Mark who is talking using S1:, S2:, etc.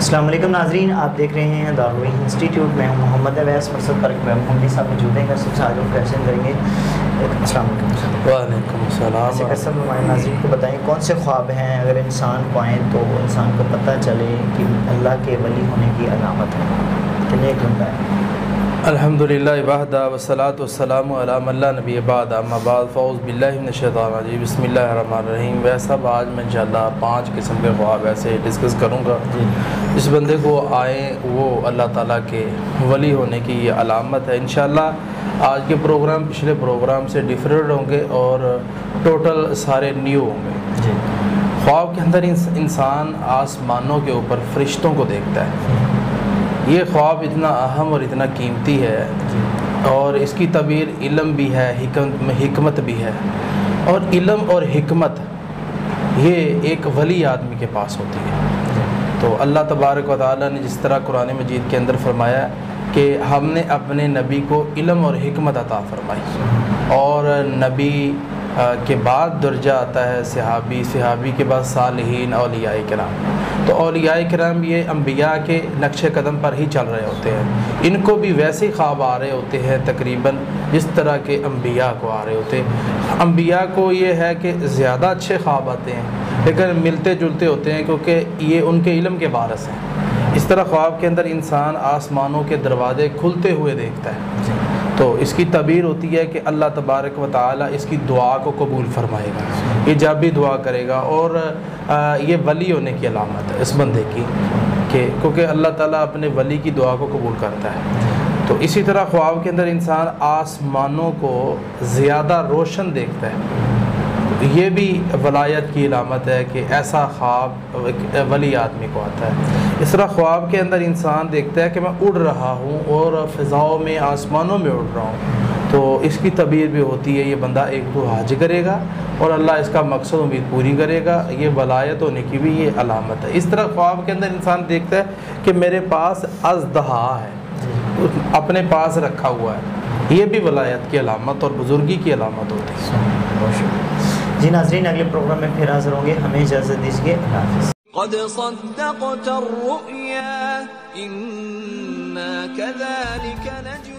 S1: السلام علیکم ناظرین، آپ دیکھ رہے ہیں دارالعلوم انسٹیٹیوٹ. میں ہوں محمد اویس. مرسد پر محمد صاحب موجود ہیں. سب سے آج ہم کویشچن کریں گے. السلام علیکم.
S2: وعلیکم السلام.
S1: سب ہمارے ناظرین کو بتائیں کون سے خواب ہیں اگر انسان کو آئیں تو انسان کو پتہ چلے کہ اللہ کے ولی ہونے کی علامت ہے کہ نیک بندہ ہے.
S2: الحمدللہ وحدہ والصلاۃ والسلام علی من لا نبی بعد. اما بعد فاعوذ باللہ من الشیطان الرجیم. بسم اللہ الرحمن الرحیم. ویسا آج میں انشاءاللہ 5 قسم کے خواب ایسے ڈسکس کروں گا. جس بندے کو آئیں وہ اللہ تعالیٰ کے ولی ہونے کی یہ علامت ہے. انشاءاللہ آج کے پروگرام پچھلے پروگرام سے ڈیفرنٹ ہوں گے اور ٹوٹل سارے نیو ہوں گے. خواب کے اندر انسان آسمانوں کے اوپر فرشتوں کو دیکھتا ہے. یہ خواب اتنا اہم اور اتنا قیمتی ہے اور اس کی تعبیر علم بھی ہے، حکمت بھی ہے. اور علم اور حکمت یہ ایک ولی آدمی کے پاس ہوتی ہے. تو اللہ تبارک و تعالیٰ نے جس طرح قرآن مجید کے اندر فرمایا کہ ہم نے اپنے نبی کو علم اور حکمت عطا فرمائی، اور نبی کے بعد درجہ آتا ہے صحابی کے بعد صالحین، اولیاء کرام. تو اولیاء کرام یہ انبیاء کے نقش قدم پر ہی چل رہے ہوتے ہیں. ان کو بھی ویسے خواب آ رہے ہوتے ہیں تقریباً جس طرح کے انبیاء کو آ رہے ہوتے ہیں. انبیاء کو یہ ہے کہ زیادہ اچھے خواب آتے ہیں لیکن ملتے جلتے ہوتے ہیں کیونکہ یہ ان کے علم کے وارث ہیں. اس طرح خواب کے اندر انسان آسمانوں کے دروازے کھلتے ہوئے دیکھتا ہے. تو اس کی تعبیر ہوتی ہے کہ اللہ تبارک و تعالیٰ اس کی دعا کو قبول فرمائے گا. یہ جب بھی دعا کرے گا اور یہ ولی ہونے کی علامت ہے اس بندے کی کہ کیونکہ اللہ تعالیٰ اپنے ولی کی دعا کو قبول کرتا ہے. تو اسی طرح خواب کے اندر انسان آسمانوں کو زیادہ روشن دیکھتا ہے. یہ بھی ولایت کی علامت ہے کہ ایسا خواب ولی آدمی کو آتا ہے. اس طرح خواب کے اندر انسان دیکھتا ہے کہ میں اڑ رہا ہوں اور فضاؤں میں آسمانوں میں اڑ رہا ہوں. تو اس کی تعبیر بھی ہوتی ہے یہ بندہ ایک تو حج کرے گا اور اللہ اس کا مقصد امید پوری کرے گا. یہ ولایت ہونے کی بھی یہ علامت ہے. اس طرح خواب کے اندر انسان دیکھتا ہے کہ میرے پاس اژدہا ہے، اپنے پاس رکھا ہوا ہے. یہ بھی ولایت کی علامت اور بزرگی کی علامت ہوتی ہے.
S1: جی ناظرین، اگلے پروگرام میں پھر حاضر ہوں گے. ہمیں اجازت دیجیے. اللہ حافظ.
S3: قد صدقت الرؤيا إنا كذلك نجزي